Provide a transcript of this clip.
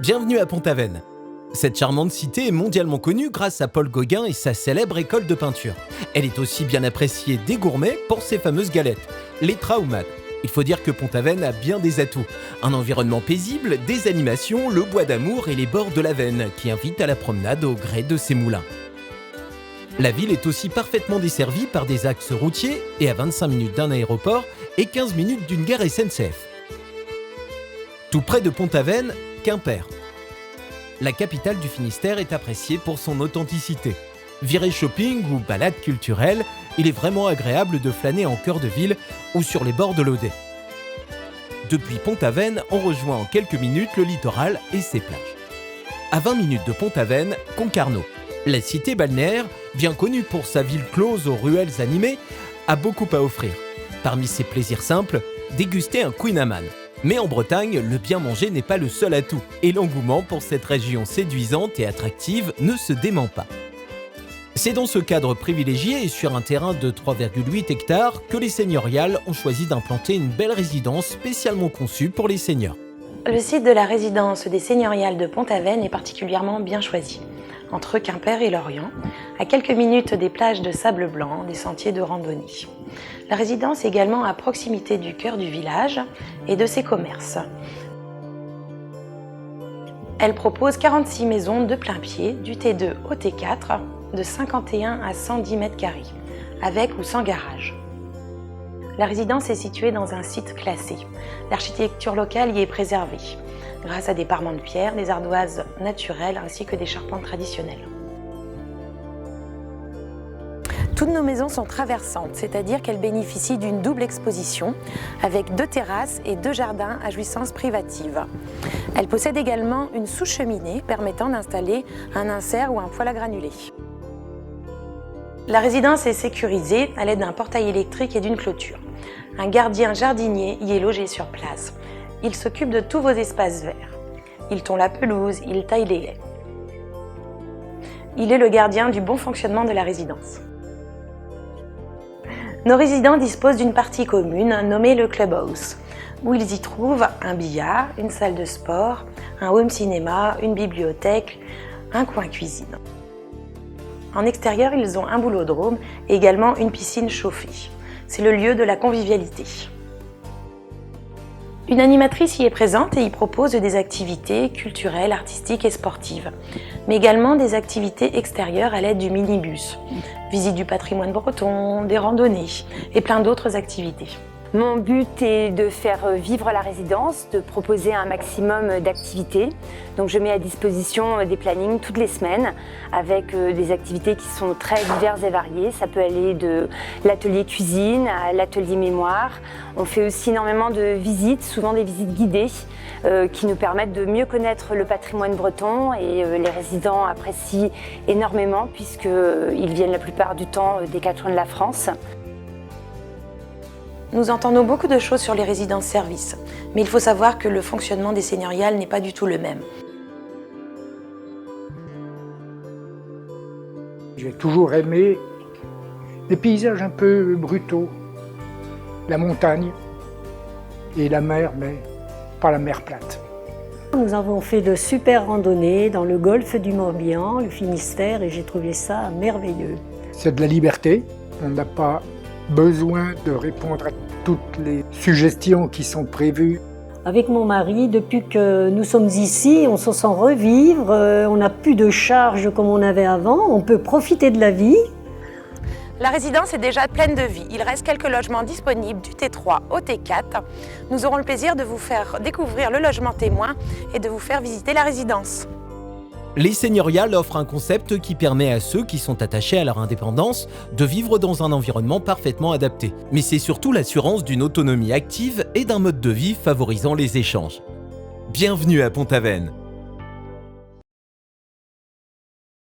Bienvenue à Pont-Aven. Cette charmante cité est mondialement connue grâce à Paul Gauguin et sa célèbre école de peinture. Elle est aussi bien appréciée des gourmets pour ses fameuses galettes, les traumades. Il faut dire que Pont-Aven a bien des atouts. Un environnement paisible, des animations, le bois d'amour et les bords de la Veine qui invitent à la promenade au gré de ses moulins. La ville est aussi parfaitement desservie par des axes routiers et à 25 minutes d'un aéroport et 15 minutes d'une gare SNCF. Tout près de Pont-Aven, Quimper. La capitale du Finistère est appréciée pour son authenticité. Viré shopping ou balade culturelle, il est vraiment agréable de flâner en cœur de ville ou sur les bords de l'Odet. Depuis Pont-Aven, on rejoint en quelques minutes le littoral et ses plages. À 20 minutes de Pont-Aven, Concarneau. La cité balnéaire, bien connue pour sa ville close aux ruelles animées, a beaucoup à offrir. Parmi ses plaisirs simples, déguster un Queen Amman. Mais en Bretagne, le bien manger n'est pas le seul atout, et l'engouement pour cette région séduisante et attractive ne se dément pas. C'est dans ce cadre privilégié et sur un terrain de 3,8 hectares que les seigneuriales ont choisi d'implanter une belle résidence spécialement conçue pour les seigneurs. Le site de la résidence des seigneuriales de Pont-Aven est particulièrement bien choisi. Entre Quimper et Lorient, à quelques minutes des plages de sable blanc, des sentiers de randonnée. La résidence est également à proximité du cœur du village et de ses commerces. Elle propose 46 maisons de plein pied, du T2 au T4, de 51 à 110 mètres carrés, avec ou sans garage. La résidence est située dans un site classé. L'architecture locale y est préservée, grâce à des parements de pierre, des ardoises naturelles ainsi que des charpentes traditionnelles. Toutes nos maisons sont traversantes, c'est-à-dire qu'elles bénéficient d'une double exposition avec 2 terrasses et 2 jardins à jouissance privative. Elles possèdent également une sous-cheminée permettant d'installer un insert ou un poêle à granulés. La résidence est sécurisée à l'aide d'un portail électrique et d'une clôture. Un gardien jardinier y est logé sur place. Il s'occupe de tous vos espaces verts. Il tond la pelouse, il taille les haies. Il est le gardien du bon fonctionnement de la résidence. Nos résidents disposent d'une partie commune nommée le Clubhouse, où ils y trouvent un billard, une salle de sport, un home cinéma, une bibliothèque, un coin cuisine. En extérieur, ils ont un boulodrome et également une piscine chauffée. C'est le lieu de la convivialité. Une animatrice y est présente et y propose des activités culturelles, artistiques et sportives, mais également des activités extérieures à l'aide du minibus, visite du patrimoine breton, des randonnées et plein d'autres activités. Mon but est de faire vivre la résidence, de proposer un maximum d'activités. Donc je mets à disposition des plannings toutes les semaines avec des activités qui sont très diverses et variées. Ça peut aller de l'atelier cuisine à l'atelier mémoire. On fait aussi énormément de visites, souvent des visites guidées qui nous permettent de mieux connaître le patrimoine breton et les résidents apprécient énormément puisqu'ils viennent la plupart du temps des 4 coins de la France. Nous entendons beaucoup de choses sur les résidences-services, mais il faut savoir que le fonctionnement des seigneuriales n'est pas du tout le même. J'ai toujours aimé des paysages un peu brutaux, la montagne et la mer, mais pas la mer plate. Nous avons fait de super randonnées dans le golfe du Morbihan, le Finistère, et j'ai trouvé ça merveilleux. C'est de la liberté, on n'a pas besoin de répondre à toutes les suggestions qui sont prévues. Avec mon mari, depuis que nous sommes ici, on se sent revivre, on n'a plus de charges comme on avait avant, on peut profiter de la vie. La résidence est déjà pleine de vie. Il reste quelques logements disponibles du T3 au T4. Nous aurons le plaisir de vous faire découvrir le logement témoin et de vous faire visiter la résidence. Les seigneuriales offrent un concept qui permet à ceux qui sont attachés à leur indépendance de vivre dans un environnement parfaitement adapté. Mais c'est surtout l'assurance d'une autonomie active et d'un mode de vie favorisant les échanges. Bienvenue à Pont-Aven.